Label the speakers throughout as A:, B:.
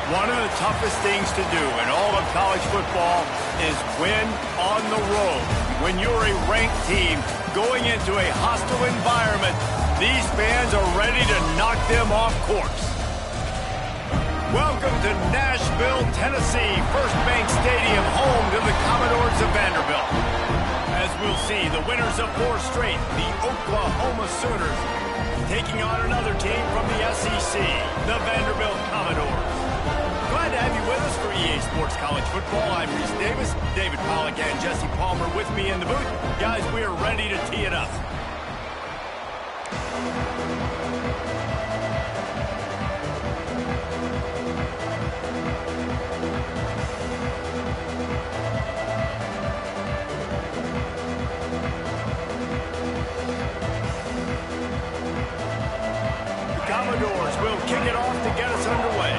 A: One of the toughest things to do in all of college football is win on the road. When you're a ranked team going into a hostile environment, these fans are ready to knock them off course. Welcome to Nashville, Tennessee, First Bank Stadium, home to the Commodores of Vanderbilt. As we'll see, the winners of 4 straight, the Oklahoma Sooners, taking on another team from the SEC, the Vanderbilt Commodores. Glad to have you with us for EA Sports College Football. I'm Reese Davis, David Pollack and Jesse Palmer with me in the booth. Guys, we are ready to tee it up. The Commodores will kick it off to get us underway.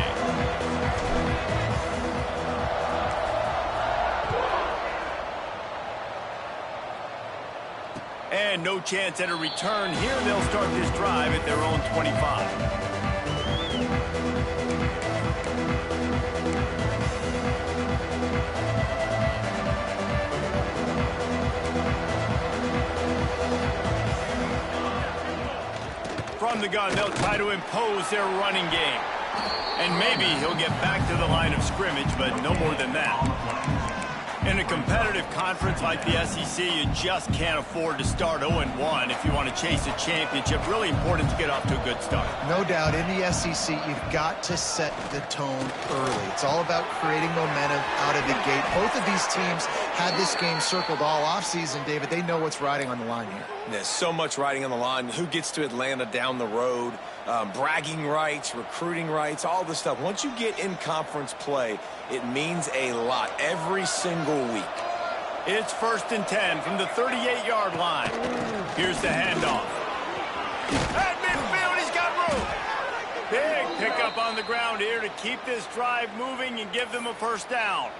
A: And no chance at a return here. They'll start this drive at their own 25. From the gun, they'll try to impose their running game. And maybe he'll get back to the line of scrimmage, but no more than that. In a competitive conference like the SEC, you just can't afford to start 0-1 if you want to chase a championship. Really important to get off to a good start.
B: No doubt, in the SEC, you've got to set the tone early. It's all about creating momentum out of the gate. Both of these teams had this game circled all offseason, David. They know what's riding on the line here.
C: There's so much riding on the line. Who gets to Atlanta down the road? Bragging rights, recruiting rights, all this stuff. Once you get in conference play, it means a lot every single week.
A: It's 1st and 10 from the 38-yard line. Here's the handoff. At midfield, he's got room. Big pickup on the ground here to keep this drive moving and give them a first down.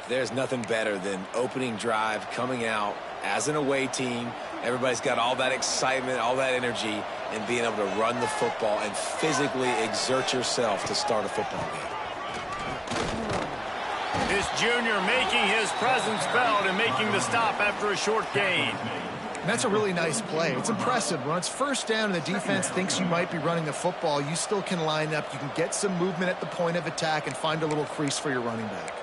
C: There's nothing better than opening drive, coming out as an away team. Everybody's got all that excitement, all that energy, and being able to run the football and physically exert yourself to start a football game.
A: This junior making his presence felt and making the stop after a short gain.
B: And that's a really nice play. It's impressive. When it's first down and the defense thinks you might be running the football, you still can line up. You can get some movement at the point of attack and find a little crease for your running back.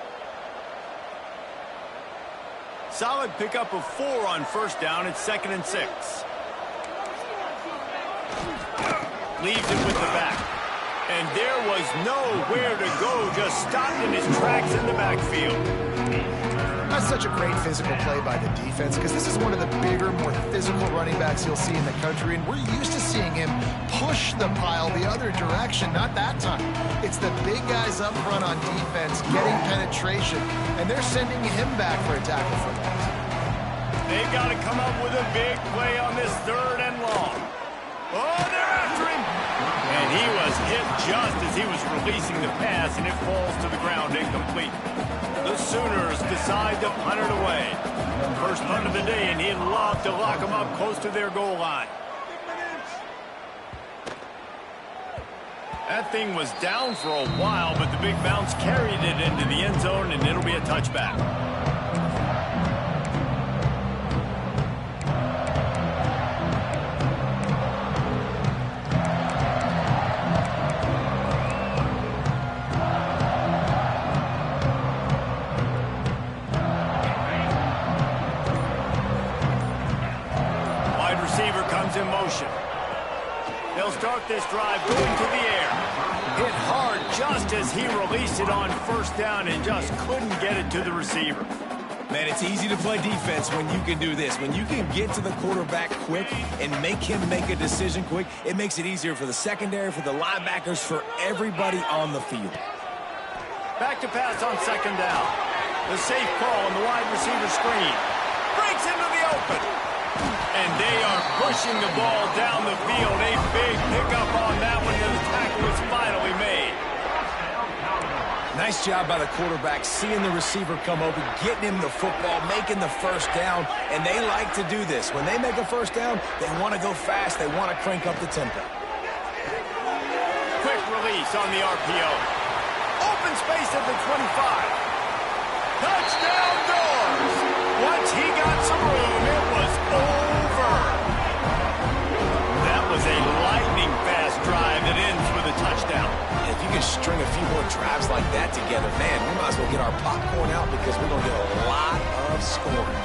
A: Solid pickup of 4 on first down. It's 2nd and 6. Leaves it with the back. And there was nowhere to go. Just stopped in his tracks in the backfield.
B: That's such a great physical play by the defense because this is one of the bigger, more physical running backs you'll see in the country, and we're used to seeing him push the pile the other direction. Not that time. It's the big guys up front on defense getting penetration, and they're sending him back for a tackle for that.
A: They've got to come up with a big play on this 3rd and long. Oh, they're after him. And he was hit just as he was releasing the pass, and it falls to the ground incomplete. The Sooners decide to punt it away. First punt of the day, and he'd love to lock them up close to their goal line. That thing was down for a while, but the big bounce carried it into the end zone, and it'll be a touchback. In motion. They'll start this drive going to the air. Hit hard just as he released it on first down and just couldn't get it to the receiver.
C: Man, it's easy to play defense when you can do this. When you can get to the quarterback quick and make him make a decision quick, it makes it easier for the secondary, for the linebackers, for everybody on the field.
A: Back to pass on 2nd down. The safe call on the wide receiver screen. Breaks into the open. And they are pushing the ball down the field. A big pickup on that one, and the tackle was finally made.
C: Nice job by the quarterback, seeing the receiver come open, getting him the football, making the first down, and they like to do this. When they make a first down, they want to go fast. They want to crank up the tempo.
A: Quick release on the RPO. Open space at the 25. Touchdown doors. Once he got some room, it was over. That was a lightning-fast drive that ends with a touchdown.
C: If you can string a few more drives like that together, man, we might as well get our popcorn out because we're going to get a lot of scoring.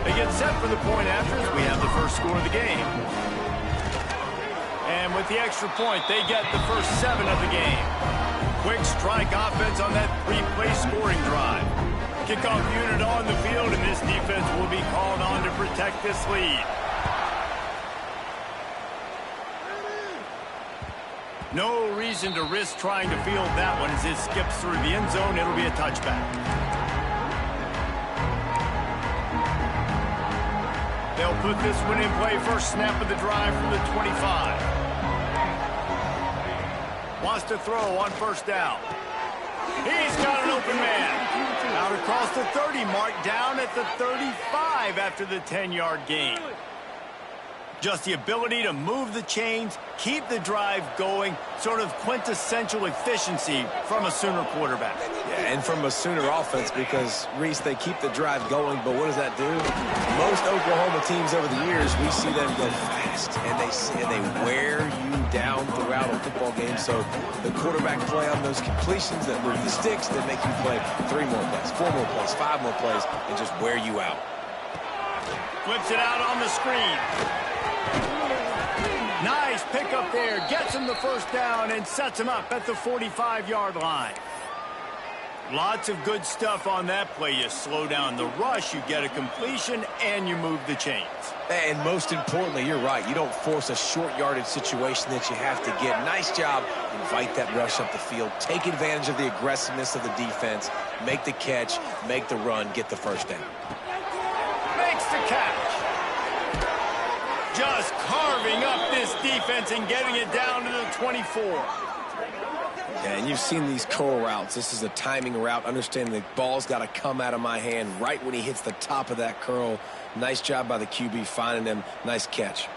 A: They get set for the point after as we have the first score of the game. And with the extra point, they get the first 7 of the game. Quick strike offense on that 3-play scoring drive. Kickoff unit on the field, and this defense will be called on to protect this lead. No reason to risk trying to field that one as it skips through the end zone. It'll be a touchback. They'll put this one in play first snap of the drive from the 25. Wants to throw on first down. He's got an open man. Out across the 30 mark, down at the 35 after the 10-yard gain. Just the ability to move the chains, keep the drive going, sort of quintessential efficiency from a Sooner quarterback.
C: Yeah, and from a Sooner offense because, Reese, they keep the drive going, but what does that do? Most Oklahoma teams over the years, we see them go fast, and they wear you down throughout a football game. So the quarterback play on those completions that move the sticks that make you play 3 more plays, 4 more plays, 5 more plays, and just wear you out.
A: Flips it out on the screen. Nice pickup there. Gets him the first down and sets him up at the 45-yard line. Lots of good stuff on that play. You slow down the rush, you get a completion, and you move the chains.
C: And most importantly, you're right. You don't force a short yardage situation that you have to get. Nice job. Invite that rush up the field. Take advantage of the aggressiveness of the defense. Make the catch. Make the run. Get the first down.
A: Makes the catch. Just carving up this defense and getting it down to the 24.
C: Yeah, and you've seen these curl routes. This is a timing route. Understanding the ball's got to come out of my hand right when he hits the top of that curl. Nice job by the QB finding him. Nice catch.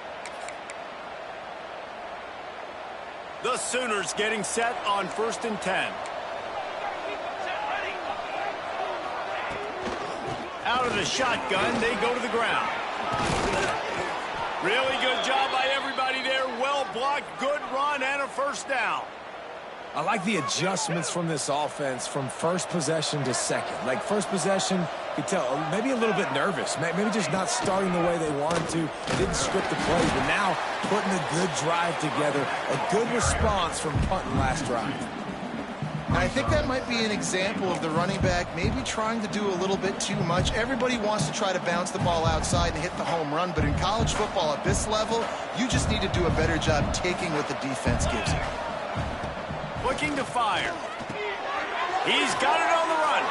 A: The Sooners getting set on 1st and 10. Out of the shotgun, they go to the ground. Really good job by everybody there. Well blocked, good run, and a first down.
C: I like the adjustments from this offense from first possession to second. Like first possession, you could tell maybe a little bit nervous. Maybe just not starting the way they wanted to. They didn't script the plays, but now putting a good drive together. A good response from punting last drive.
B: And I think that might be an example of the running back maybe trying to do a little bit too much. Everybody wants to try to bounce the ball outside and hit the home run, but in college football at this level, you just need to do a better job taking what the defense gives you.
A: Looking to fire. He's got it on the run,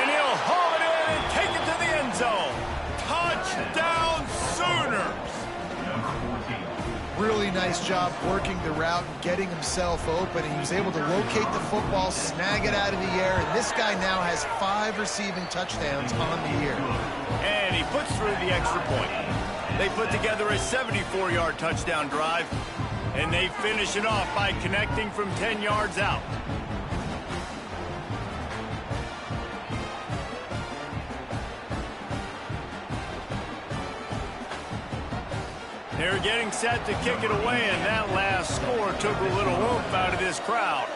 A: and he'll haul it in and take it to the end zone. Touchdown, Sooners!
B: Really nice job working the route and getting himself open. He was able to locate the football, snag it out of the air, and this guy now has 5 receiving touchdowns on the year.
A: And he puts through the extra point. They put together a 74-yard touchdown drive, and they finish it off by connecting from 10 yards out. They're getting set to kick it away, and that last score took a little oomph out of this crowd.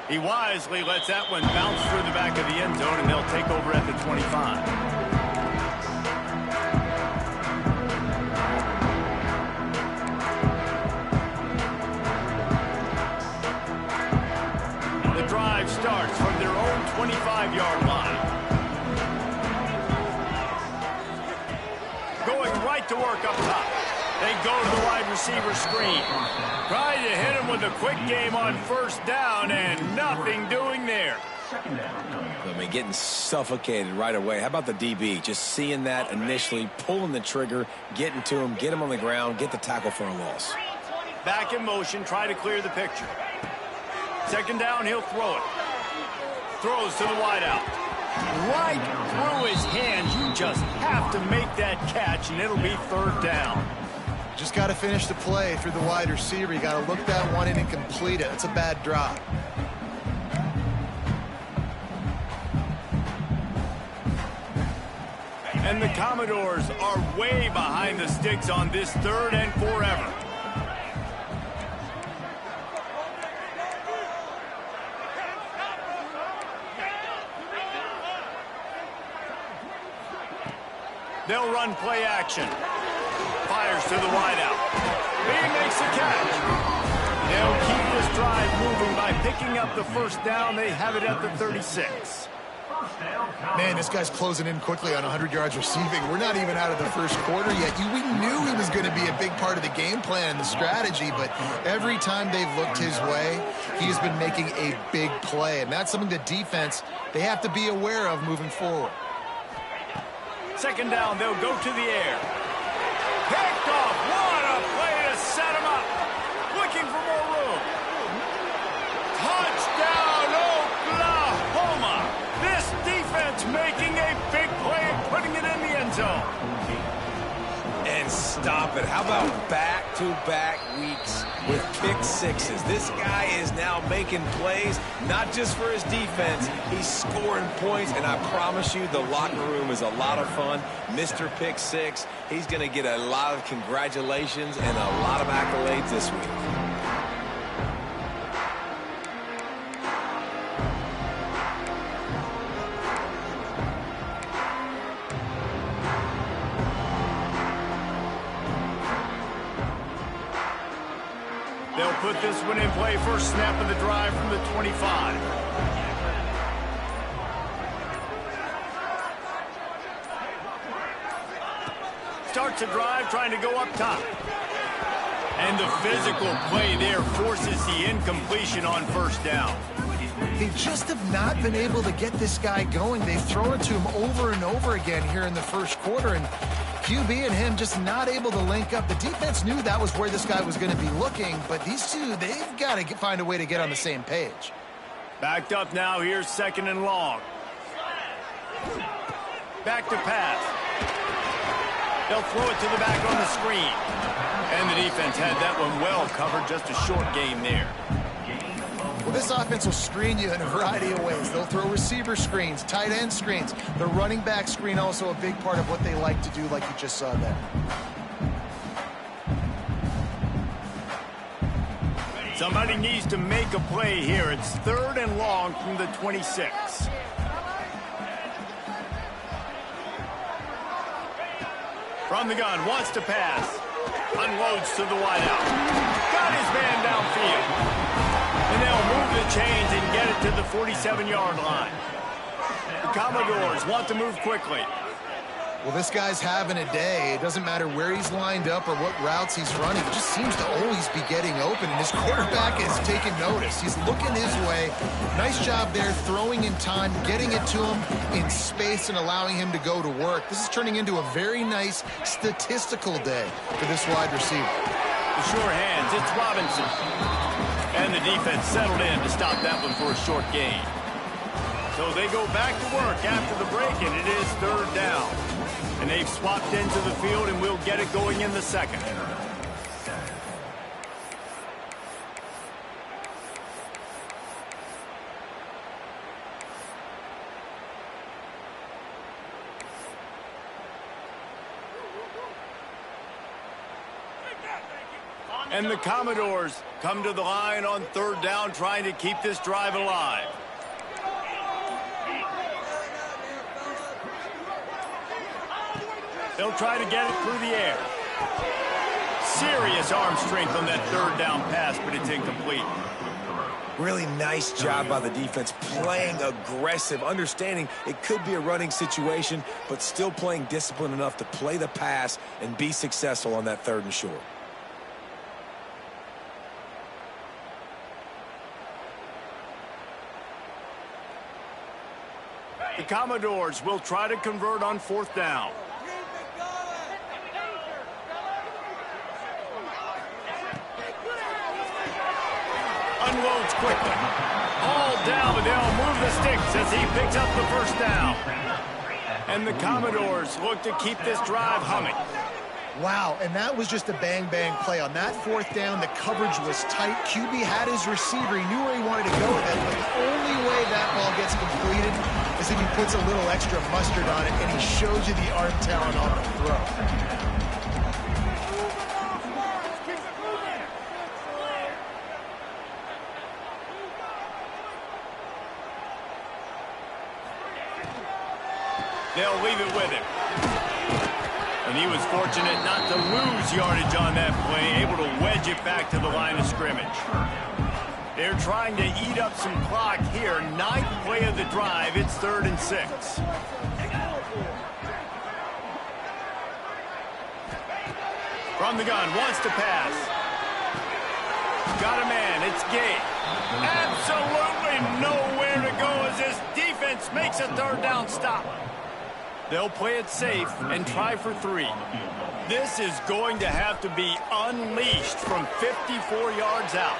A: He wisely lets that one bounce through the back of the end zone, and they'll take over at the 25. The drive starts from their own 25-yard line. Going right to work up top. They go to the wide receiver screen. Trying to hit him with a quick game on first down, and nothing doing there.
C: I mean, getting suffocated right away. How about the DB? Just seeing that initially, pulling the trigger, getting to him, get him on the ground, get the tackle for a loss.
A: Back in motion, try to clear the picture. Second down, he'll throw it. Throws to the wideout. Right through his hands. You just have to make that catch, and it'll be third down.
B: just got to finish the play through the wide receiver. You got to look that one in and complete it. It's a bad drop.
A: And the Commodores are way behind the sticks on this 3rd and forever. They'll run play action. Fires to the wideout. He makes the catch. They'll keep this drive moving by picking up the first down. They have it at the 36.
B: Man, this guy's closing in quickly on 100 yards receiving. We're not even out of the first quarter yet. We knew he was going to be a big part of the game plan and the strategy, but every time they've looked his way, he's been making a big play, and that's something the defense, they have to be aware of moving forward.
A: 2nd down, they'll go to the air. Picked off. What a play to set him up. Looking for more room. Touchdown, Oklahoma. This defense making a big play and putting it in the end zone.
C: And stop it. How about back-to-back weeks with pick sixes? This guy is now making plays, not just for his defense. He's scoring points, and I promise you the locker room is a lot of fun. Mr. Pick Six, he's going to get a lot of congratulations and a lot of accolades this week.
A: They'll put this one in play. First snap of the drive from the 25. Starts the drive trying to go up top. And the physical play there forces the incompletion on first down.
B: They just have not been able to get this guy going. They've thrown it to him over and over again here in the first quarter, and QB and him just not able to link up. The defense knew that was where this guy was going to be looking, but these two, they've got to find a way to get on the same page.
A: Backed up now. Here's 2nd and long. Back to pass. They'll throw it to the back on the screen. And the defense had that one well covered. Just a short gain there.
B: Well, this offense will screen you in a variety of ways. They'll throw receiver screens, tight end screens. The running back screen also a big part of what they like to do, like you just saw there.
A: Somebody needs to make a play here. It's 3rd and long from the 26. From the gun, wants to pass. Unloads to the wideout. Got his man downfield. And they'll move the chains and get it to the 47-yard line. The Commodores want to move quickly.
B: Well, this guy's having a day. It doesn't matter where he's lined up or what routes he's running. He just seems to always be getting open, and his quarterback is taking notice. He's looking his way. Nice job there, throwing in time, getting it to him in space, and allowing him to go to work. This is turning into a very nice statistical day for this wide receiver.
A: The sure hands, it's Robinson. And the defense settled in to stop that one for a short gain. So they go back to work after the break, and it is 3rd down. And they've swapped into the field, and we'll get it going in the 2nd. And the Commodores come to the line on 3rd down, trying to keep this drive alive. They'll try to get it through the air. Serious arm strength on that 3rd down pass, but it's incomplete.
C: Really nice job by the defense, playing aggressive, understanding it could be a running situation, but still playing disciplined enough to play the pass and be successful on that 3rd and short.
A: The Commodores will try to convert on 4th down. Unloads quickly. All down, but they'll move the sticks as he picks up the first down. And the Commodores look to keep this drive humming.
B: Wow, and that was just a bang-bang play. On that fourth down, the coverage was tight. QB had his receiver. He knew where he wanted to go with it, but the only way that ball gets completed is if he puts a little extra mustard on it, and he shows you the arm talent on the throw.
A: They'll leave it with him. And he was fortunate not to lose yardage on that play, able to wedge it back to the line of scrimmage. They're trying to eat up some clock here. 9th play of the drive. It's 3rd and 6. From the gun, wants to pass. Got a man, it's Gay. Absolutely nowhere to go as this defense makes a 3rd down stop. They'll play it safe and try for 3. This is going to have to be unleashed from 54 yards out.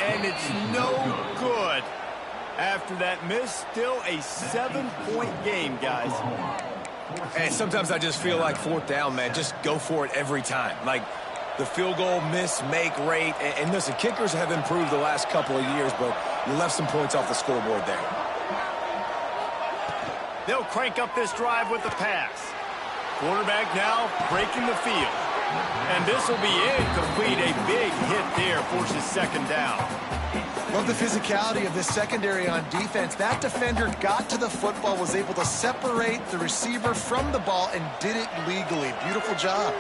A: And it's no good. After that miss, still a 7-point game, guys.
C: And sometimes I just feel like 4th down, man, just go for it every time. Like the field goal miss, make rate. And listen, kickers have improved the last couple of years, but you left some points off the scoreboard there.
A: They'll crank up this drive with the pass. Quarterback now breaking the field. And this will be incomplete. A big hit there forces 2nd down.
B: Love the physicality of this secondary on defense. That defender got to the football, was able to separate the receiver from the ball, and did it legally. Beautiful job.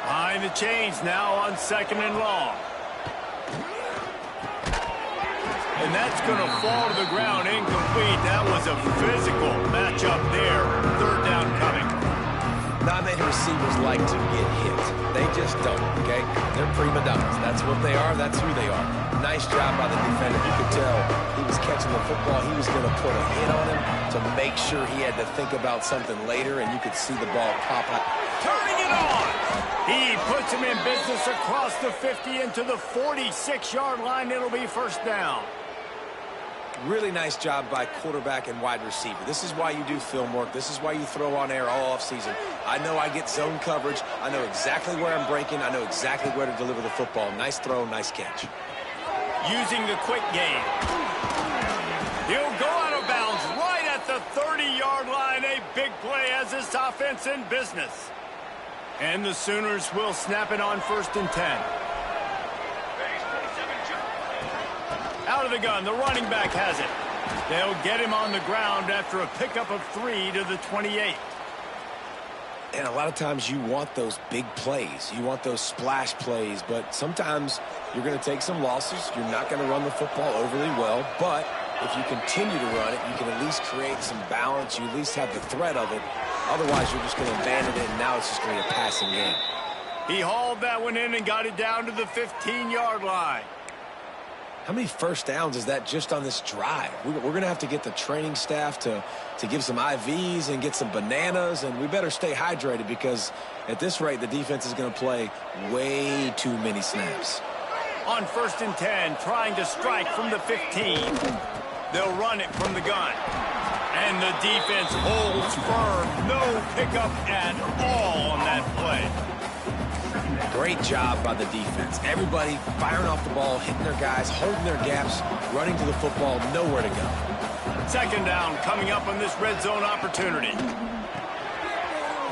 A: Behind the chains now on 2nd and long. And that's going to fall to the ground incomplete. That was a physical matchup there. 3rd down coming.
C: Not many receivers like to get hit. They just don't, okay? They're prima donnas. That's what they are. That's who they are. Nice job by the defender. You could tell he was catching the football. He was going to put a hit on him to make sure he had to think about something later, and you could see the ball pop out.
A: Turning it on. He puts him in business across the 50 into the 46-yard line. It'll be 1st down.
C: Really nice job by quarterback and wide receiver. This is why you do film work. This is why you throw on air all offseason. I know I get zone coverage. I know exactly where I'm breaking. I know exactly where to deliver the football. Nice throw, nice catch.
A: Using the quick game. He'll go out of bounds right at the 30-yard line. A big play as this offense in business. And the Sooners will snap it on 1st and 10. Out of the gun, the running back has it. They'll get him on the ground after a pickup of 3 to the 28.
C: And a lot of times you want those big plays. You want those splash plays, but sometimes you're going to take some losses. You're not going to run the football overly well, but if you continue to run it, you can at least create some balance. You at least have the threat of it. Otherwise, you're just going to abandon it, and now it's just going to be a passing game.
A: He hauled that one in and got it down to the 15-yard line.
C: How many 1st downs is that just on this drive? We're going to have to get the training staff to give some IVs and get some bananas, and we better stay hydrated because at this rate, the defense is going to play way too many snaps.
A: On 1st and 10, trying to strike from the 15. They'll run it from the gun. And the defense holds firm. No pickup at all on that play.
C: Great job by the defense. Everybody firing off the ball, hitting their guys, holding their gaps, running to the football, nowhere to go.
A: 2nd down coming up on this red zone opportunity.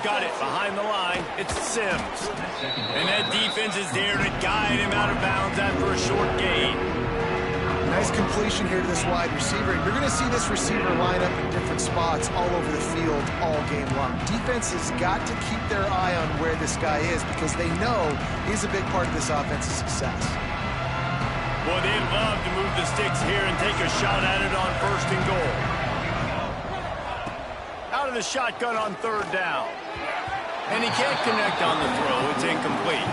A: Got it behind the line. It's Sims. And that defense is there to guide him out of bounds after a short gain.
B: Nice completion here to this wide receiver. You're going to see this receiver line up in different spots all over the field all game long. Defense has got to keep their eye on where this guy is because they know he's a big part of this offense's success.
A: Boy, they'd love to move the sticks here and take a shot at it on 1st and goal. Out of the shotgun on 3rd down. And he can't connect on the throw. It's incomplete.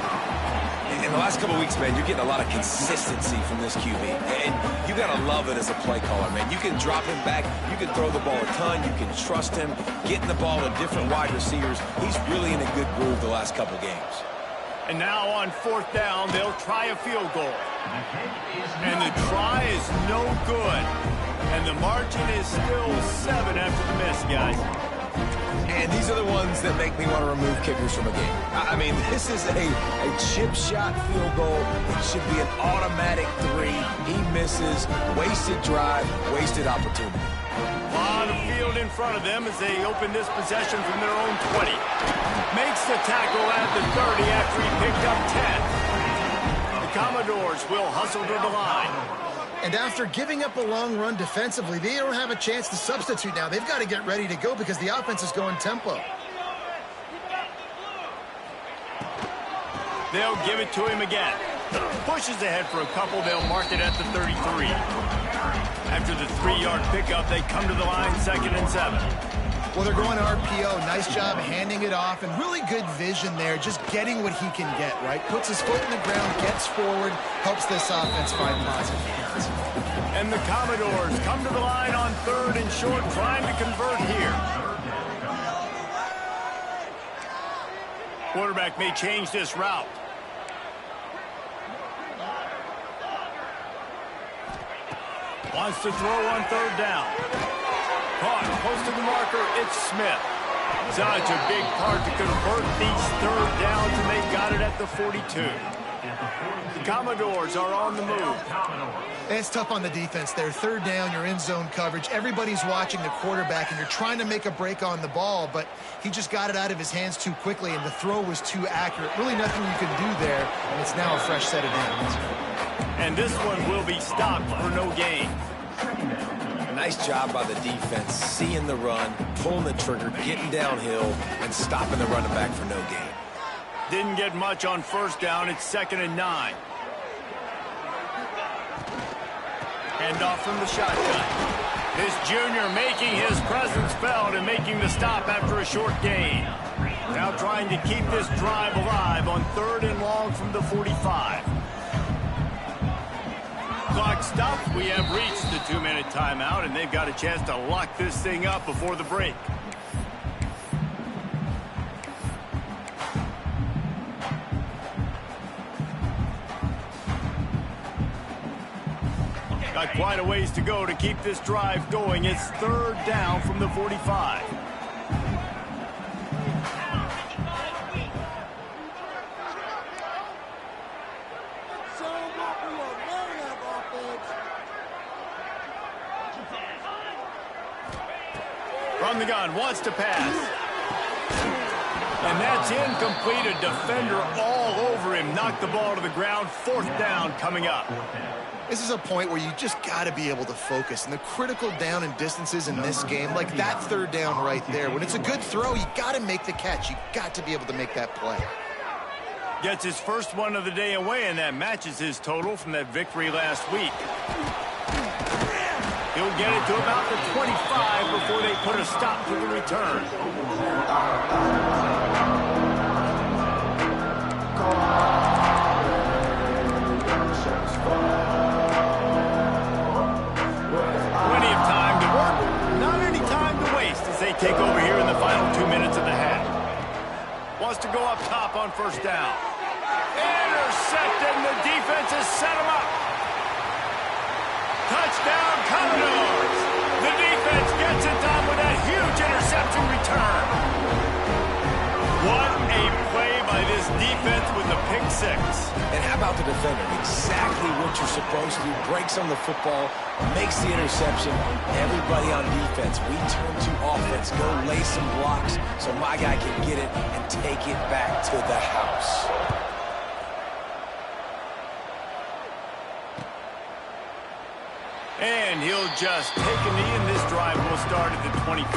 C: In the last couple of weeks, man, you're getting a lot of consistency from this QB. And you got to love it as a play caller, man. You can drop him back. You can throw the ball a ton. You can trust him, getting the ball to different wide receivers. He's really in a good groove the last couple games.
A: And now on 4th down, they'll try a field goal. And the try is no good. And the margin is still 7 after the miss, guys.
C: And these are the ones that make me want to remove kickers from a game. I mean, this is a chip shot field goal. It should be an automatic 3. He misses. Wasted drive, wasted opportunity.
A: A lot of field in front of them as they open this possession from their own 20. Makes the tackle at the 30 after he picked up 10. The Commodores will hustle to the line.
B: And after giving up a long run defensively, they don't have a chance to substitute now. They've got to get ready to go because the offense is going tempo.
A: They'll give it to him again. Pushes ahead for a couple. They'll mark it at the 33. After the 3-yard pickup, they come to the line 2nd and 7.
B: Well, they're going RPO. Nice job handing it off, and really good vision there, just getting what he can get, right? Puts his foot in the ground, gets forward, helps this offense find positive hands.
A: And the Commodores come to the line on 3rd and short, trying to convert here. Quarterback may change this route. Wants to throw on 3rd down. Caught close to the marker, it's Smith. Such a big part to convert these 3rd downs, and they've got it at the 42. The Commodores are on the move.
B: It's tough on the defense there. 3rd down, you're in zone coverage. Everybody's watching the quarterback, and you're trying to make a break on the ball, but he just got it out of his hands too quickly, and the throw was too accurate. Really nothing you can do there, and it's now a fresh set of downs.
A: And this one will be stopped for no gain.
C: Nice job by the defense, seeing the run, pulling the trigger, getting downhill, and stopping the running back for no gain.
A: Didn't get much on 1st down. It's 2nd and 9. Hand off from the shotgun. This junior making his presence felt and making the stop after a short gain. Now trying to keep this drive alive on 3rd and long from the 45. Clock stopped. We have reached the 2-minute timeout, and they've got a chance to lock this thing up before the break. Got quite a ways to go to keep this drive going. It's 3rd down from the 45. From the gun, wants to pass. And that's incomplete. A defender all over him. Knocked the ball to the ground. 4th down coming up.
B: This is a point where you just got to be able to focus. And the critical down and distances in this game, like that 3rd down right there, when it's a good throw, you got to make the catch. You got to be able to make that play.
A: Gets his first one of the day away, and that matches his total from that victory last week. He'll get it to about the 25 before they put a stop to the return. Plenty of time to work, not any time to waste as they take over here in the final 2 minutes of the half. Wants to go up top on 1st down. Intercepted, and the defense has set him up. Touchdown, Commodores! The defense gets it done with that huge interception return. What a play by this defense with the pick 6.
C: And how about the defender? Exactly what you're supposed to do. Breaks on the football, makes the interception. Everybody on defense, we turn to offense. Go lay some blocks so my guy can get it and take it back to the house.
A: And he'll just take a knee, and this drive will start at the 25.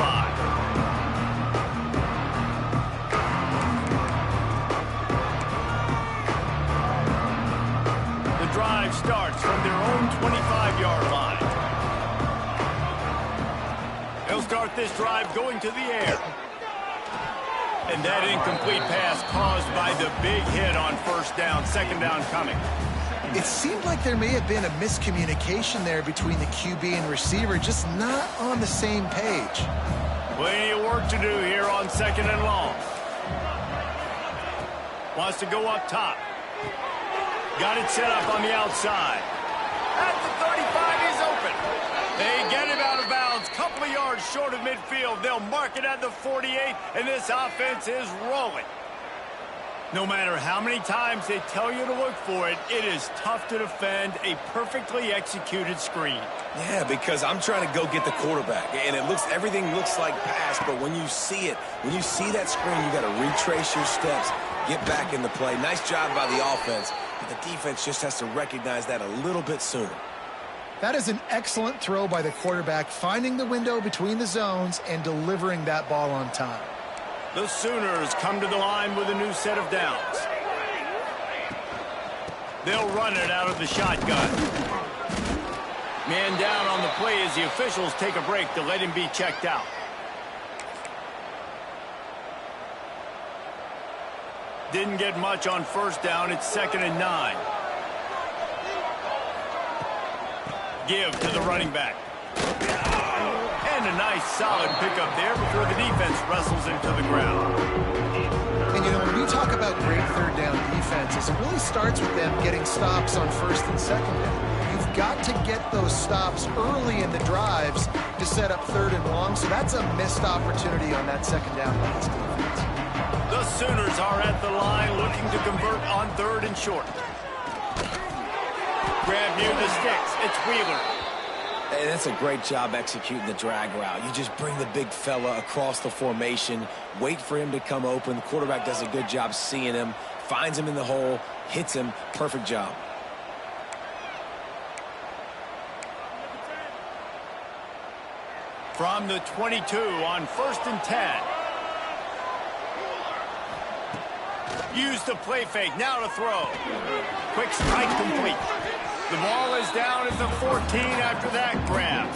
A: The drive starts from their own 25-yard line. They'll start this drive going to the air. And that incomplete pass caused by the big hit on 1st down, 2nd down coming.
B: It seemed like there may have been a miscommunication there between the QB and receiver, just not on the same page.
A: Plenty of work to do here on 2nd and long. Wants to go up top. Got it set up on the outside. At the 35, he's open. They get him out of bounds. Couple couple yards short of midfield. They'll mark it at the 48, and this offense is rolling. No matter how many times they tell you to look for it, it is tough to defend a perfectly executed screen.
C: Yeah, because I'm trying to go get the quarterback, and everything looks like pass, but when you see it, when you see that screen, you got to retrace your steps, get back in the play. Nice job by the offense, but the defense just has to recognize that a little bit sooner.
B: That is an excellent throw by the quarterback, finding the window between the zones and delivering that ball on time.
A: The Sooners come to the line with a new set of downs. They'll run it out of the shotgun. Man down on the play as the officials take a break to let him be checked out. Didn't get much on first down. It's 2nd and 9. Give to the running back. And a nice solid pickup there before the defense wrestles him to the ground.
B: And, you know, when we talk about great third down defenses, it really starts with them getting stops on first and second down. You've got to get those stops early in the drives to set up third and long, so that's a missed opportunity on that second down by this defense.
A: The Sooners are at the line looking to convert on 3rd and short. Grab near the sticks. It's Wheeler.
C: And that's a great job executing the drag route. You just bring the big fella across the formation, wait for him to come open. The quarterback does a good job seeing him, finds him in the hole, hits him. Perfect job.
A: From the 22 on 1st and 10. Use the play fake. Now to throw. Quick strike complete. The ball is down at the 14 after that grab.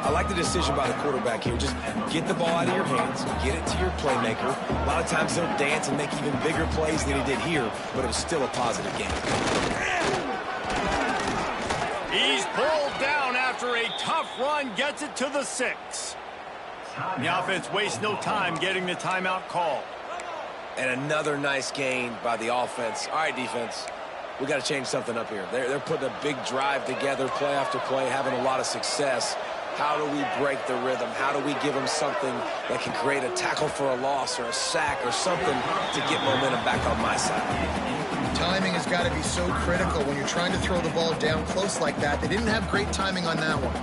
C: I like the decision by the quarterback here. Just get the ball out of your hands, get it to your playmaker. A lot of times they'll dance and make even bigger plays than he did here, but it was still a positive game.
A: He's pulled down after a tough run, gets it to the 6. The offense wastes no time getting the timeout call.
C: And another nice gain by the offense. All right, defense. We got to change something up here. They're putting a big drive together, play after play, having a lot of success. How do we break the rhythm? How do we give them something that can create a tackle for a loss or a sack or something to get momentum back on my side?
B: Timing has got to be so critical when you're trying to throw the ball down close like that. They didn't have great timing on that one.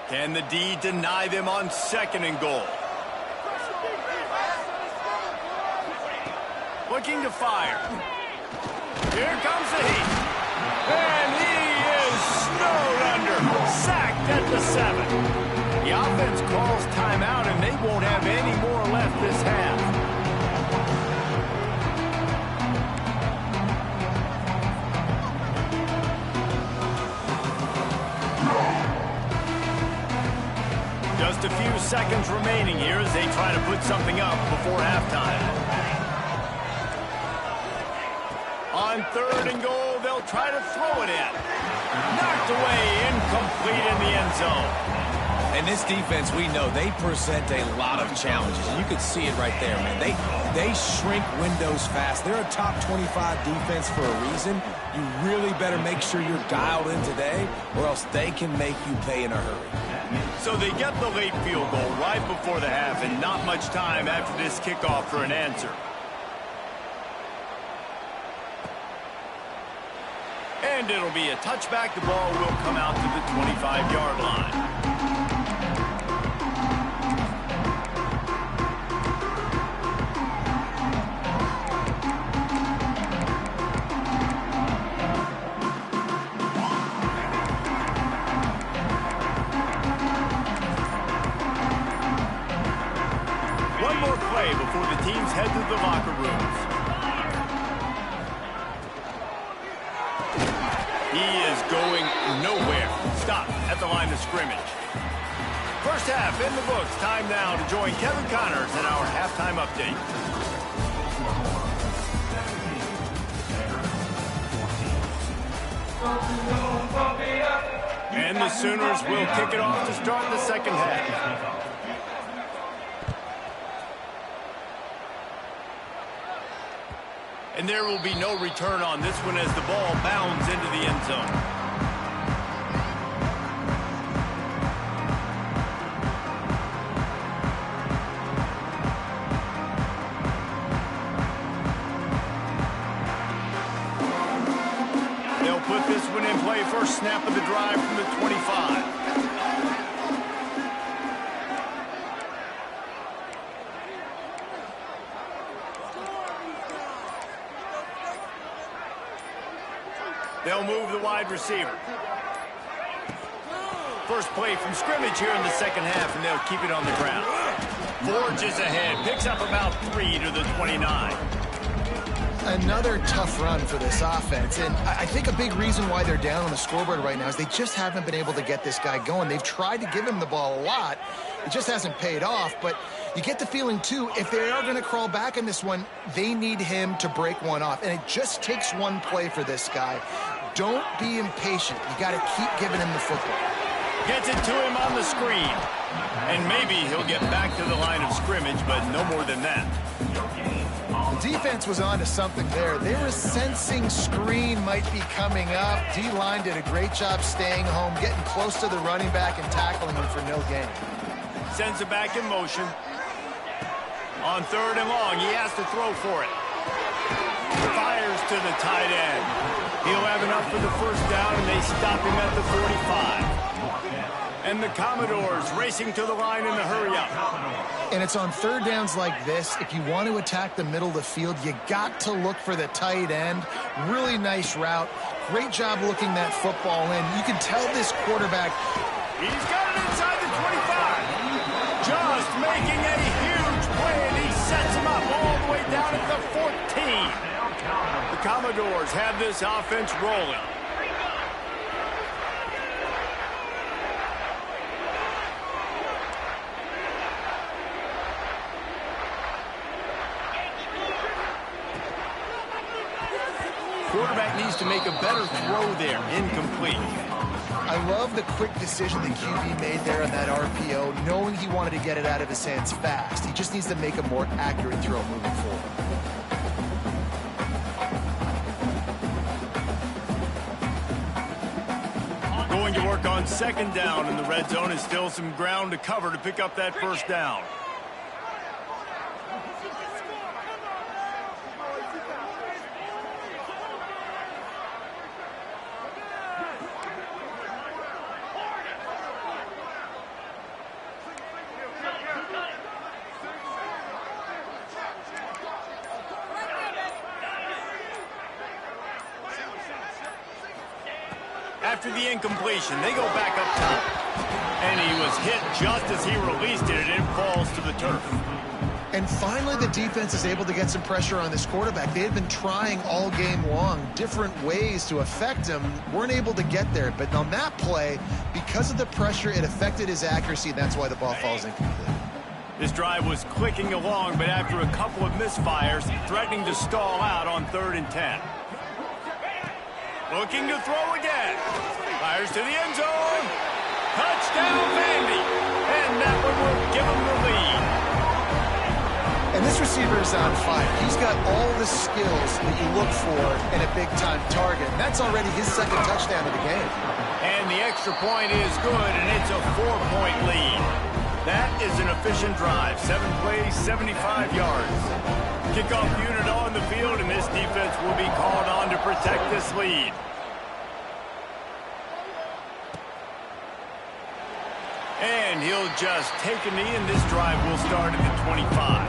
A: Can the D deny them on 2nd and goal? Looking to fire. Here comes the heat. And he is snowed under. Sacked at the 7. The offense calls timeout, and they won't have any more left this half. Just a few seconds remaining here as they try to put something up before halftime. On 3rd and goal, they'll try to throw it in. Knocked away, incomplete in the end zone.
C: And this defense, we know, they present a lot of challenges. And you can see it right there, man. They shrink windows fast. They're a top 25 defense for a reason. You really better make sure you're dialed in today, or else they can make you pay in a hurry.
A: So they get the late field goal right before the half, and not much time after this kickoff for an answer. And it'll be a touchback. The ball will come out to the 25-yard line. One more play before the teams head to the locker rooms. He is going nowhere. Stop at the line of scrimmage. First half in the books. Time now to join Kevin Connors in our halftime update. And the Sooners will kick it off to start the second half. And there will be no return on this one as the ball bounds into the end zone. They'll put this one in play. First snap of the drive from the 25. They'll move the wide receiver. First play from scrimmage here in the second half, and they'll keep it on the ground. Forges ahead, picks up about 3 to the 29.
B: Another tough run for this offense, and I think a big reason why they're down on the scoreboard right now is they just haven't been able to get this guy going. They've tried to give him the ball a lot. It just hasn't paid off, but you get the feeling, too, if they are going to crawl back in this one, they need him to break one off, and it just takes one play for this guy. Don't be impatient. You got to keep giving him the football.
A: Gets it to him on the screen. And maybe he'll get back to the line of scrimmage, but no more than that.
B: The defense was on to something there. They were sensing screen might be coming up. D-line did a great job staying home, getting close to the running back and tackling him for no gain.
A: Sends it back in motion. On 3rd and long, he has to throw for it. Fires to the tight end. He'll have enough for the first down, and they stop him at the 45. And the Commodores racing to the line in the hurry-up.
B: And it's on 3rd downs like this. If you want to attack the middle of the field, you got to look for the tight end. Really nice route. Great job looking that football in. You can tell this quarterback.
A: He's got it inside the 25. Just making a huge play, and he sets him up all the way down at the 14. The Commodores have this offense rolling. Quarterback needs to make a better throw there. Incomplete.
B: I love the quick decision the QB made there on that RPO, knowing he wanted to get it out of his hands fast. He just needs to make a more accurate throw moving forward.
A: Going to work on 2nd down in the red zone, and still some ground to cover to pick up that first down. After the incompletion, they go back up top. And he was hit just as he released it, and it falls to the turf.
B: And finally, the defense is able to get some pressure on this quarterback. They had been trying all game long different ways to affect him. Weren't able to get there. But on that play, because of the pressure, it affected his accuracy, and that's why the ball falls incomplete.
A: This drive was clicking along, but after a couple of misfires, threatening to stall out on 3rd and 10. Looking to throw again. Fires to the end zone. Touchdown, Vandy. And that one will give him the lead.
B: And this receiver is on fire. He's got all the skills that you look for in a big-time target. And that's already his 2nd touchdown of the game.
A: And the extra point is good, and it's a 4-point lead. That is an efficient drive. 7 plays, 75 yards. Kickoff unit on the field, and this defense will be called on to protect this lead. And he'll just take a knee, and this drive will start at the 25.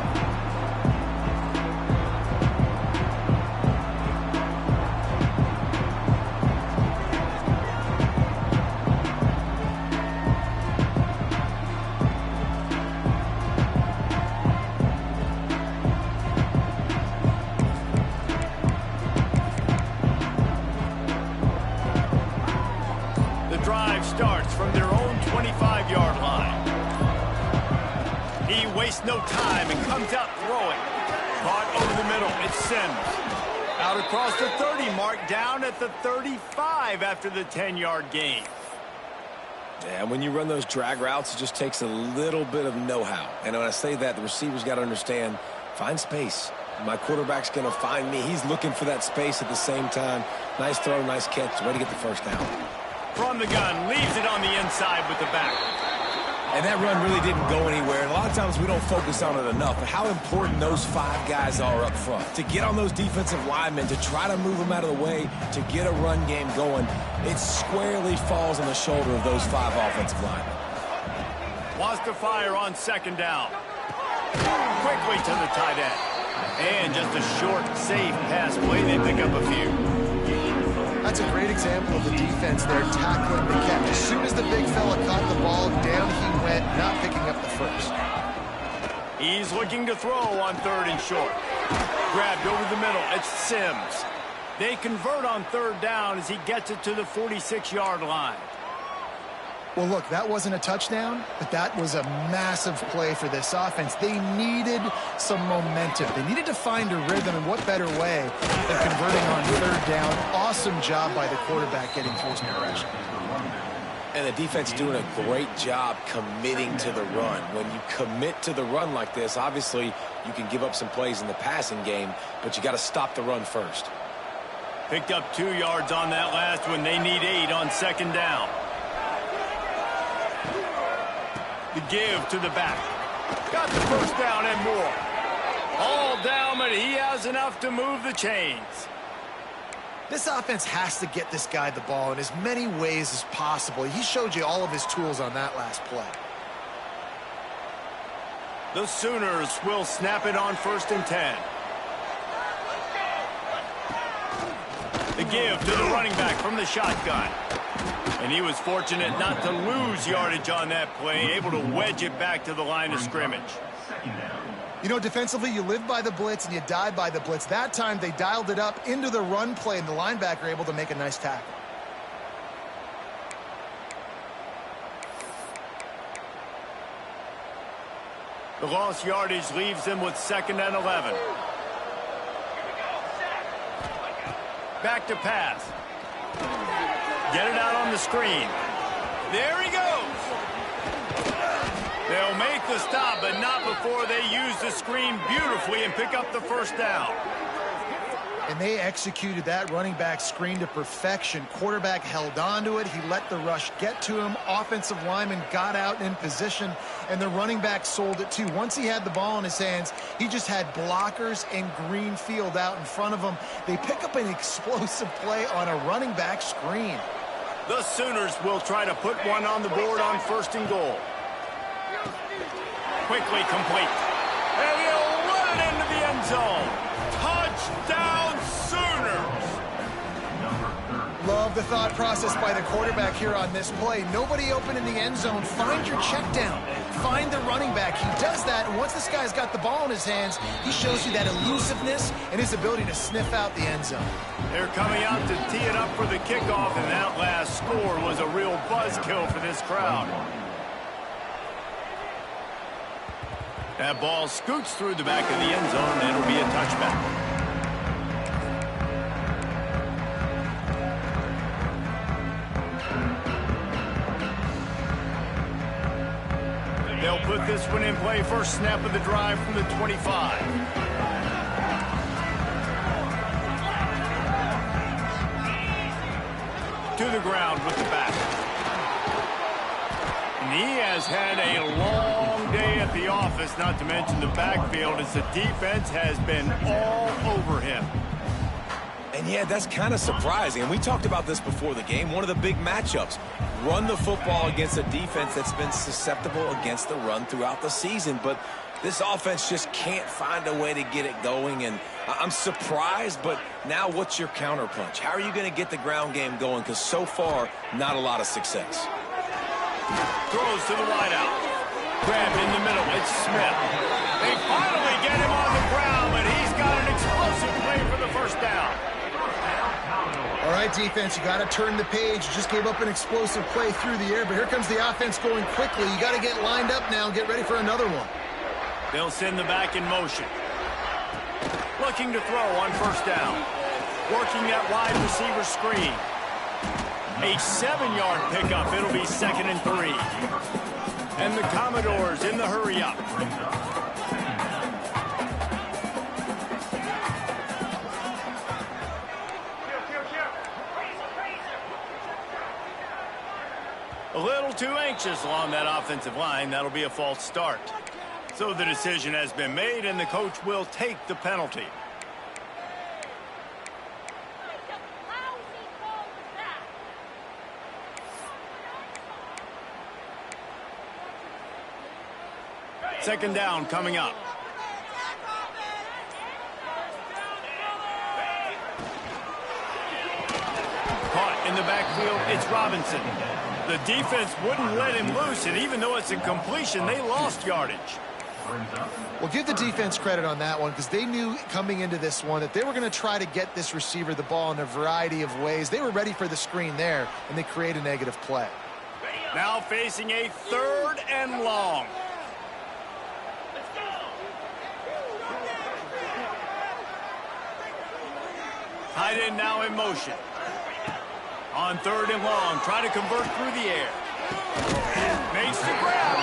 A: Starts from their own 25-yard line. He wastes no time and comes out throwing. Caught over the middle. It's Sims. Out across the 30 mark, down at the 35 after the 10-yard gain.
C: Yeah, when you run those drag routes, it just takes a little bit of know-how. And when I say that, the receiver's got to understand, find space. My quarterback's going to find me. He's looking for that space at the same time. Nice throw, nice catch. Way to get the first down.
A: From the gun, leaves it on the inside with the back.
C: And that run really didn't go anywhere. And a lot of times we don't focus on it enough. But how important those 5 guys are up front. To get on those defensive linemen, to try to move them out of the way, to get a run game going, it squarely falls on the shoulder of those 5 offensive linemen.
A: Wants to fire on second down. Quickly to the tight end. And just a short, safe pass play. They pick up a few.
B: That's a great example of the defense there tackling the catch. As soon as the big fella caught the ball, down he went, not picking up the first.
A: He's looking to throw on 3rd and short. Grabbed over the middle. It's Sims. They convert on 3rd down as he gets it to the 46-yard line.
B: Well, look, that wasn't a touchdown, but that was a massive play for this offense. They needed some momentum. They needed to find a rhythm, and what better way than converting on 3rd down. Awesome job by the quarterback getting through his progression.
C: And the defense doing a great job committing to the run. When you commit to the run like this, obviously you can give up some plays in the passing game, but you got to stop the run first.
A: Picked up 2 yards on that last one. They need 8 on 2nd down. The give to the back. Got the first down and more. All down, but he has enough to move the chains.
B: This offense has to get this guy the ball in as many ways as possible. He showed you all of his tools on that last play.
A: The Sooners will snap it on 1st and 10. The give to the running back from the shotgun. And he was fortunate not to lose yardage on that play, able to wedge it back to the line of scrimmage.
B: You know, defensively, you live by the blitz and you die by the blitz. That time, they dialed it up into the run play, and the linebacker able to make a nice tackle.
A: The lost yardage leaves them with 2nd and 11. Back to pass. Get it out on the screen. There he goes. They'll make the stop, but not before they use the screen beautifully and pick up the first down.
B: And they executed that running back screen to perfection. Quarterback held on to it. He let the rush get to him. Offensive lineman got out in position, and the running back sold it too. Once he had the ball in his hands, he just had blockers and green field out in front of him. They pick up an explosive play on a running back screen.
A: The Sooners will try to put one on the board on 1st and goal. Quickly complete. And he'll run it into the end zone. Touchdown, Sooners!
B: Love the thought process by the quarterback here on this play. Nobody open in the end zone. Find your check down. Find the running back. He does that, and once this guy's got the ball in his hands, he shows you that elusiveness and his ability to sniff out the end zone.
A: They're coming out to tee it up for the kickoff, and that last score was a real buzzkill for this crowd. That ball scoots through the back of the end zone, and it'll be a touchback. They'll put this one in play. First snap of the drive from the 25. To the ground with the back. And he has had a long day at the office, not to mention the backfield, as the defense has been all over him.
C: And yeah, that's kind of surprising. And we talked about this before the game. One of the big matchups. Run the football against a defense that's been susceptible against the run throughout the season. But this offense just can't find a way to get it going. And I'm surprised, but now what's your counterpunch? How are you going to get the ground game going? Because so far, not a lot of success.
A: Throws to the wideout. Grabbed in the middle. It's Smith. They finally get him on the ground, but he's got an explosive play for the first down.
B: All right, defense, you got to turn the page. You just gave up an explosive play through the air, but here comes the offense going quickly. You got to get lined up now and get ready for another one.
A: They'll send the back in motion. Looking to throw on first down. Working that wide receiver screen. A 7-yard pickup. It'll be 2nd and 3. And the Commodores in the hurry up. A little too anxious along that offensive line. That'll be a false start. So the decision has been made, and the coach will take the penalty. Second down coming up. Caught in the backfield, it's Robinson. The defense wouldn't let him loose, and even though it's a completion, they lost yardage.
B: Well, give the defense credit on that one, because they knew coming into this one that they were going to try to get this receiver the ball in a variety of ways. They were ready for the screen there, and they create a negative play.
A: Now facing a 3rd and long. Tight end now in motion. On 3rd and long, try to convert through the air. Makes the grab.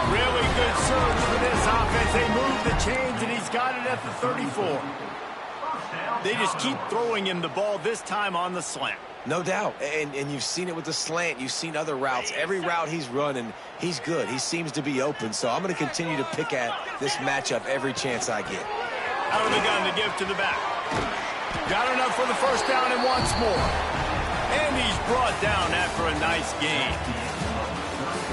A: Really good surge for this offense. They move the chains, and he's got it at the 34. They just keep throwing him the ball, this time on the slant.
C: No doubt, and you've seen it with the slant. You've seen other routes. Every route he's running, he's good. He seems to be open, so I'm going to continue to pick at this matchup every chance I get.
A: Out of the gun to give to the back. Got enough for the first down and wants more. And he's brought down after a nice game.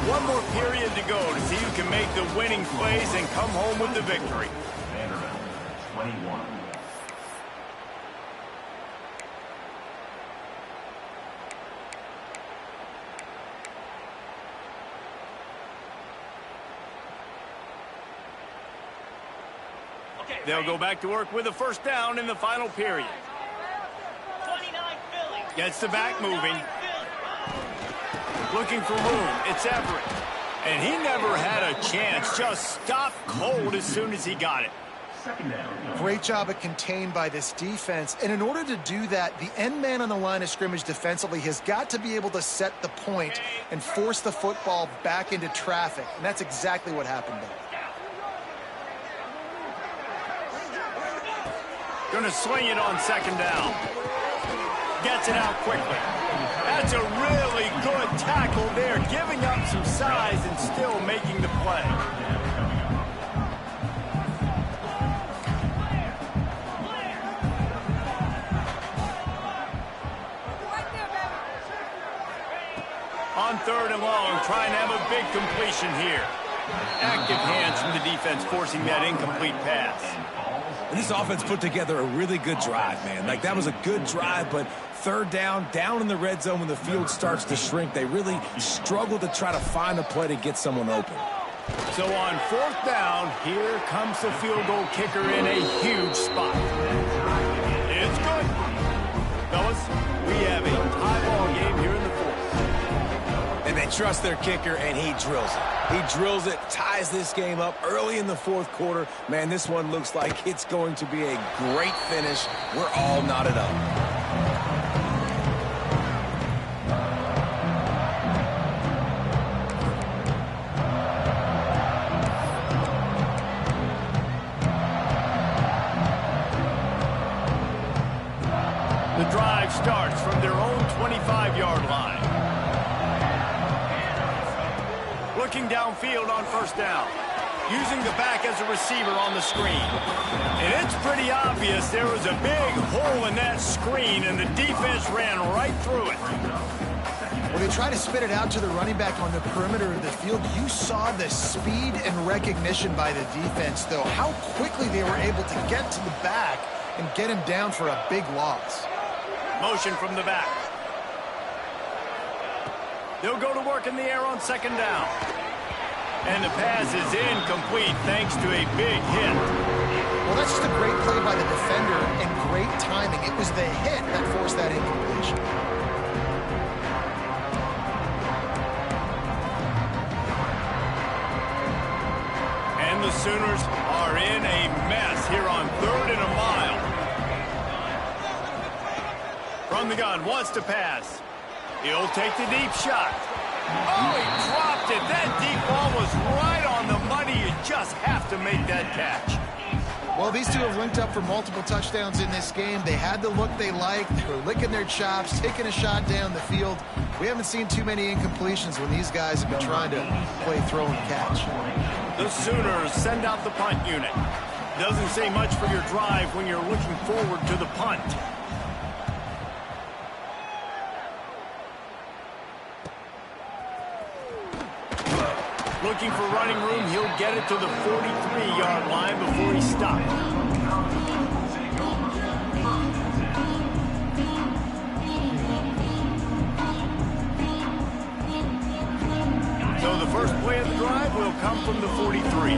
A: One more period to go to see who can make the winning plays and come home with the victory.
D: Vanderbilt, 21.
A: They'll go back to work with a first down in the final period. Gets the back moving. Looking for room. It's Everett. And he never had a chance. Just stopped cold as soon as he got it.
B: Great job at contained by this defense. And in order to do that, the end man on the line of scrimmage defensively has got to be able to set the point and force the football back into traffic. And that's exactly what happened there.
A: Going to swing it on 2nd down. Gets it out quickly. That's a really good tackle there, giving up some size and still making the play. On 3rd and long, trying to have a big completion here. Active hands from the defense forcing that incomplete pass.
C: And this offense put together a really good drive, man. Like, that was a good drive, but 3rd down in the red zone when the field starts to shrink, they really struggle to try to find a play to get someone open.
A: So on 4th down, here comes the field goal kicker in a huge spot. It's good. Fellas, we have a tie ball game here in the 4th.
C: And they trust their kicker, and he drills it. He drills it, ties this game up early in the 4th quarter. Man, this one looks like it's going to be a great finish. We're all knotted up.
A: The drive starts from their own 25-yard line. Looking downfield on 1st down. Using the back as a receiver on the screen. And it's pretty obvious there was a big hole in that screen, and the defense ran right through it.
B: When they try to spit it out to the running back on the perimeter of the field, you saw the speed and recognition by the defense, though. How quickly they were able to get to the back and get him down for a big loss.
A: Motion from the back. They'll go to work in the air on 2nd down. And the pass is incomplete thanks to a big hit.
B: Well, that's just a great play by the defender and great timing. It was the hit that forced that incompletion.
A: And the Sooners are in a mess here on 3rd and a mile. From the gun, wants to pass. He'll take the deep shot. Oh, he dropped it. That deep ball was right on the money. You just have to make that catch.
B: Well, these two have linked up for multiple touchdowns in this game. They had the look they liked. They were licking their chops, taking a shot down the field. We haven't seen too many incompletions when these guys have been trying to play throw and catch.
A: The Sooners send out the punt unit. Doesn't say much for your drive when you're looking forward to the punt. Looking for running room, he'll get it to the 43-yard line before he stops. So the first play of the drive will come from the 43.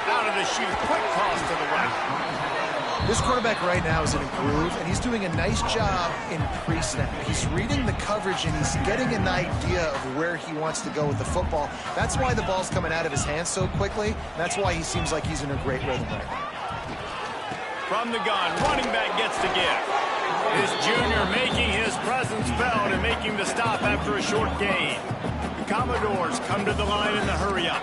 A: Out of the chute, quick toss to the right.
B: This quarterback right now is in a groove, and he's doing a nice job in pre-snap. He's reading the coverage, and he's getting an idea of where he wants to go with the football. That's why the ball's coming out of his hands so quickly. That's why he seems like he's in a great rhythm right now.
A: From the gun, running back gets the give. This junior making his presence felt and making the stop after a short gain. The Commodores come to the line in the hurry-up.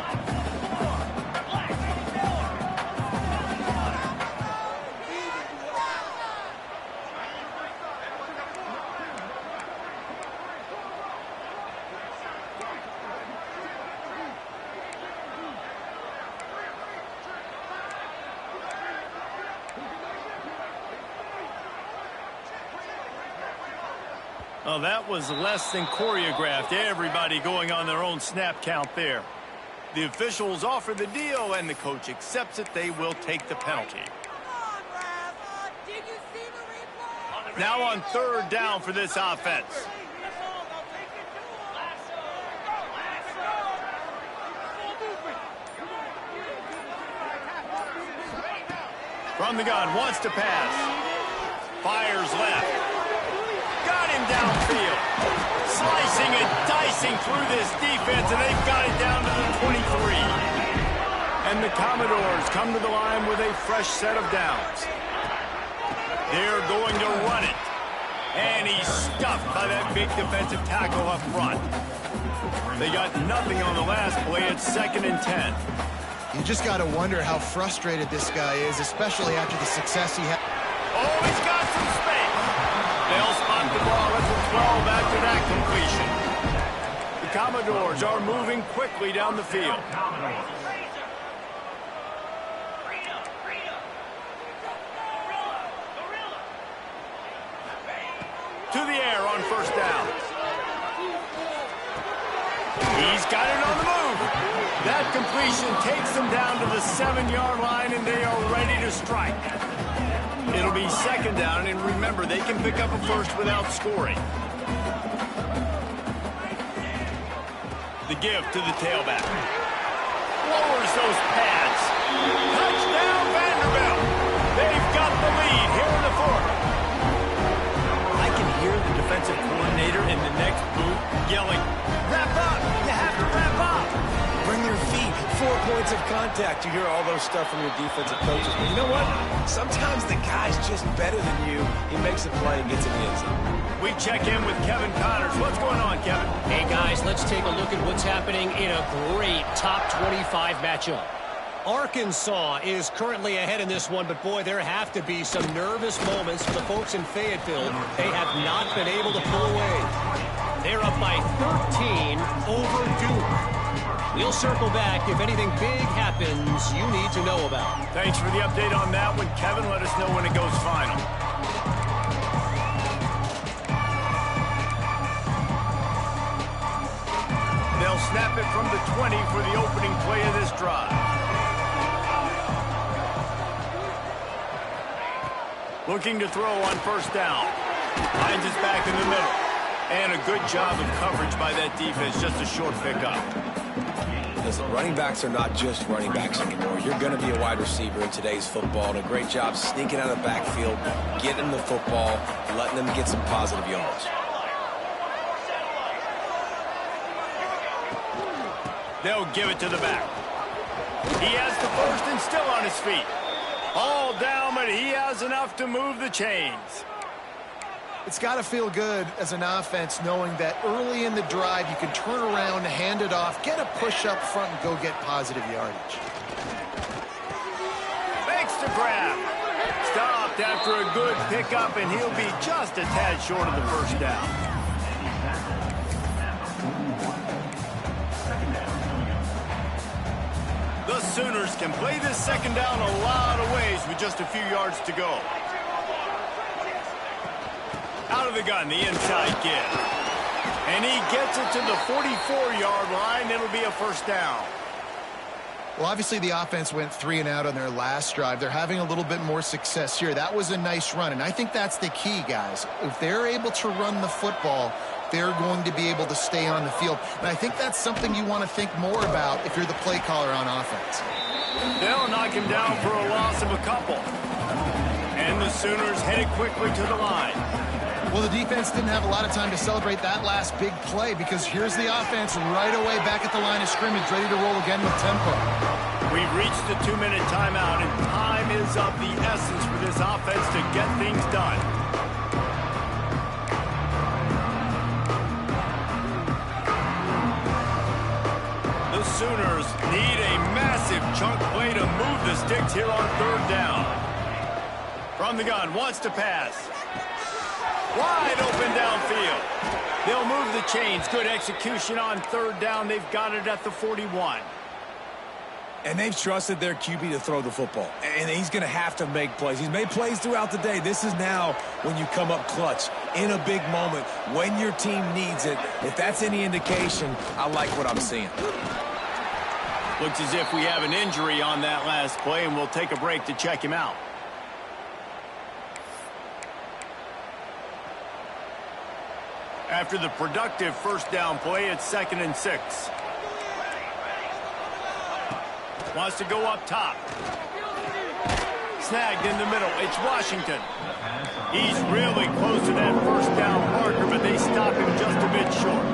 A: Oh, that was less than choreographed. Everybody going on their own snap count there. The officials offer the deal, and the coach accepts it. They will take the penalty. Now on third down for this offense. From the gun, wants to pass. Fires left. Got him downfield. Slicing and dicing through this defense, and they've got it down to the 23. And the Commodores come to the line with a fresh set of downs. They're going to run it. And he's stuffed by that big defensive tackle up front. They got nothing on the last play. It's 2nd and 10.
B: You just got to wonder how frustrated this guy is, especially after the success he had.
A: Oh, he's got some space. They'll spot the ball at the 12 after that completion. The Commodores are moving quickly down the field. To the air on first down. He's got it on the move. That completion takes them down to the 7-yard line, and they are ready to strike. It'll be 2nd down, and remember, they can pick up a first without scoring. The give to the tailback. Lowers those pads. Touchdown, Vanderbilt. They've got the lead here in the 4th. I can hear the defensive coordinator in the next booth yelling, "Wrap up! You have to wrap up! Bring your feet, 4 points of contact." You hear all those stuff from your defensive coaches. But you know what? Sometimes the guy's just better than you. He makes a play and gets in the end zone. We check in with Kevin Connors. What's going on, Kevin?
E: Hey, guys, let's take a look at what's happening in a great top 25 matchup. Arkansas is currently ahead in this one, but boy, there have to be some nervous moments for the folks in Fayetteville. They have not been able to pull away. They're up by 13 over Duke. We'll circle back if anything big happens you need to know about.
A: Thanks for the update on that one, Kevin. Let us know when it goes final. They'll snap it from the 20 for the opening play of this drive. Looking to throw on first down. Finds his back in the middle. And a good job of coverage by that defense. Just a short pickup.
C: Listen, running backs are not just running backs anymore. You're going to be a wide receiver in today's football. And a great job sneaking out of the backfield, getting the football, letting them get some positive yards.
A: They'll give it to the back. He has the first and still on his feet. All down, but he has enough to move the chains.
B: It's got to feel good as an offense knowing that early in the drive you can turn around, hand it off, get a push up front, and go get positive yardage.
A: Makes the grab. Stopped after a good pickup, and he'll be just a tad short of the first down. The Sooners can play this second down a lot of ways with just a few yards to go. Out of the gun, the inside kid. And he gets it to the 44-yard line. It'll be a first down.
B: Well, obviously the offense went 3 and out on their last drive. They're having a little bit more success here. That was a nice run, and I think that's the key, guys. If they're able to run the football, they're going to be able to stay on the field. And I think that's something you want to think more about if you're the play caller on offense.
A: They'll knock him down for a loss of a couple. And the Sooners headed quickly to the line.
B: Well, the defense didn't have a lot of time to celebrate that last big play because here's the offense right away back at the line of scrimmage, ready to roll again with tempo.
A: We've reached the 2-minute timeout, and time is of the essence for this offense to get things done. The Sooners need a massive chunk play to move the sticks here on third down. From the gun, wants to pass. Wide open downfield. They'll move the chains. Good execution on third down. They've got it at the 41.
C: And they've trusted their QB to throw the football. And he's going to have to make plays. He's made plays throughout the day. This is now when you come up clutch in a big moment when your team needs it. If that's any indication, I like what I'm seeing.
A: Looks as if we have an injury on that last play, and we'll take a break to check him out. After the productive first down play, it's 2nd and 6. Wants to go up top. Snagged in the middle. It's Washington. He's really close to that first down marker, but they stop him just a bit short.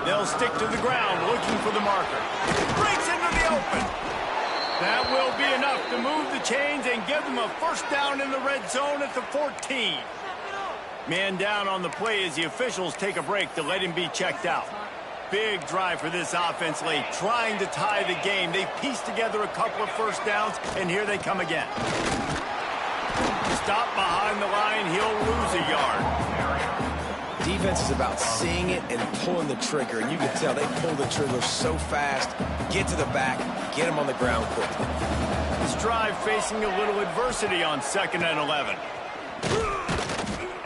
A: They'll stick to the ground looking for the marker. Breaks into the open. That will be enough to move the chains and give them a first down in the red zone at the 14. Man down on the play as the officials take a break to let him be checked out. Big drive for this offense late, trying to tie the game. They've pieced together a couple of first downs, and here they come again. Stop behind the line, he'll lose a yard.
C: Defense is about seeing it and pulling the trigger, and you can tell they pull the trigger so fast, get to the back, get him on the ground quickly.
A: This drive facing a little adversity on 2nd and 11.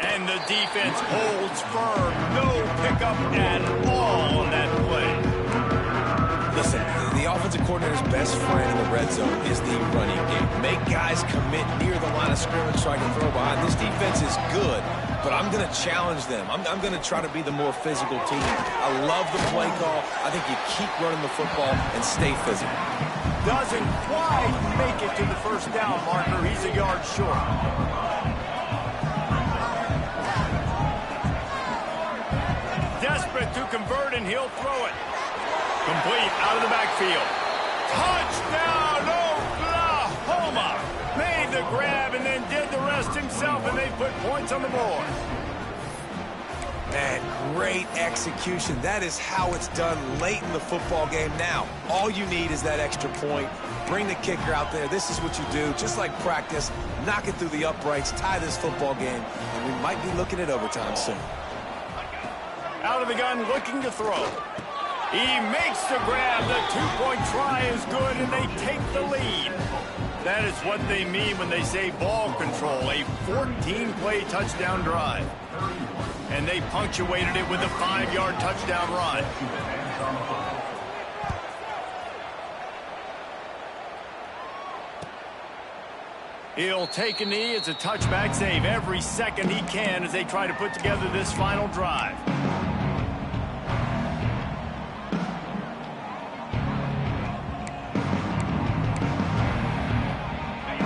A: And the defense holds firm. No pickup at all on that play.
C: Listen, the offensive coordinator's best friend in the red zone is the running game. Make guys commit near the line of scrimmage so I can throw behind. This defense is good, but I'm going to challenge them. I'm going to try to be the more physical team. I love the play call. I think you keep running the football and stay physical.
A: Doesn't quite make it to the first down marker. He's a yard short. Desperate to convert, and he'll throw it. Complete out of the backfield. Touchdown, Oklahoma! Made the grab and then did the rest himself, and they put points on the board.
C: Man, great execution. That is how it's done late in the football game. Now, all you need is that extra point. Bring the kicker out there. This is what you do. Just like practice, knock it through the uprights, tie this football game, and we might be looking at overtime soon.
A: Out of the gun, looking to throw. He makes the grab. The two-point try is good, and they take the lead. That is what they mean when they say ball control, a 14-play touchdown drive. And they punctuated it with a 5-yard touchdown run. He'll take a knee. It's a touchback save every second he can as they try to put together this final drive.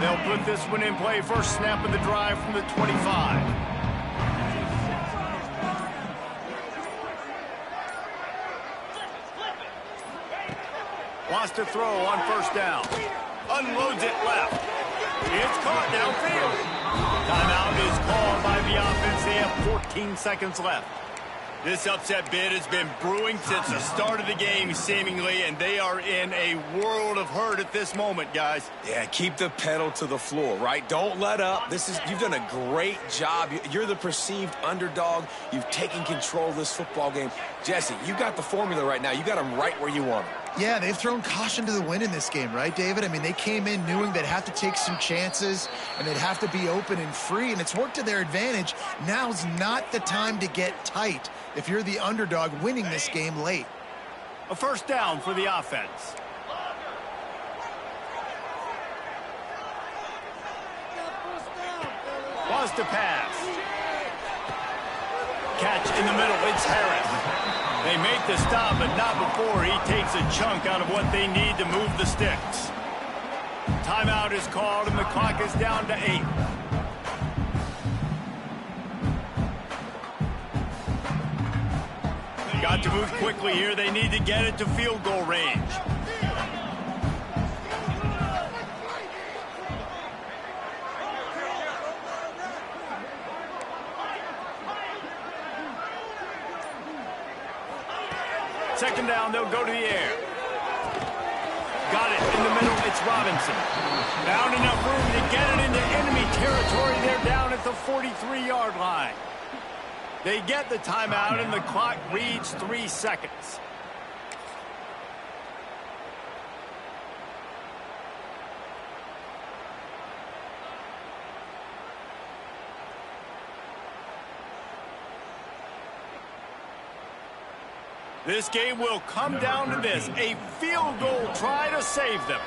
A: They'll put this one in play. First snap of the drive from the 25. Wants to throw on first down. Unloads it left. It's caught downfield. Timeout is called by the offense. They have 14 seconds left. This upset bid has been brewing since the start of the game, seemingly, and they are in a world of hurt at this moment, guys.
C: Yeah, keep the pedal to the floor, right? Don't let up. You've done a great job. You're the perceived underdog. You've taken control of this football game. Jesse, you got the formula right now. You got them right where you want them.
B: Yeah, they've thrown caution to the wind in this game, right, David? I mean, they came in knowing they'd have to take some chances and they'd have to be open and free, and it's worked to their advantage. Now's not the time to get tight if you're the underdog winning this game late.
A: A first down for the offense. Wants to pass. Catch in the middle. It's Harris. They make the stop, but not before he takes a chunk out of what they need to move the sticks. Timeout is called, and the clock is down to 8. They got to move quickly here. They need to get it to field goal range. Second down, they'll go to the air. Got it in the middle, it's Robinson. Found enough room to get it into enemy territory. They're down at the 43-yard line. They get the timeout, and the clock reads 3 seconds. This game will come down to this, a field goal try to save them.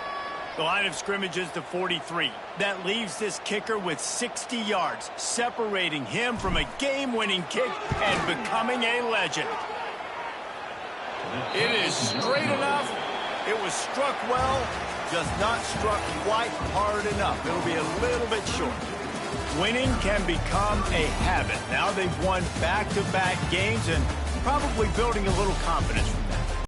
A: The line of scrimmage is to 43. That leaves this kicker with 60 yards, separating him from a game-winning kick and becoming a legend. It is straight enough. It was struck well, just not struck quite hard enough. It'll be a little bit short. Winning can become a habit. Now they've won back-to-back games and probably building a little confidence from that.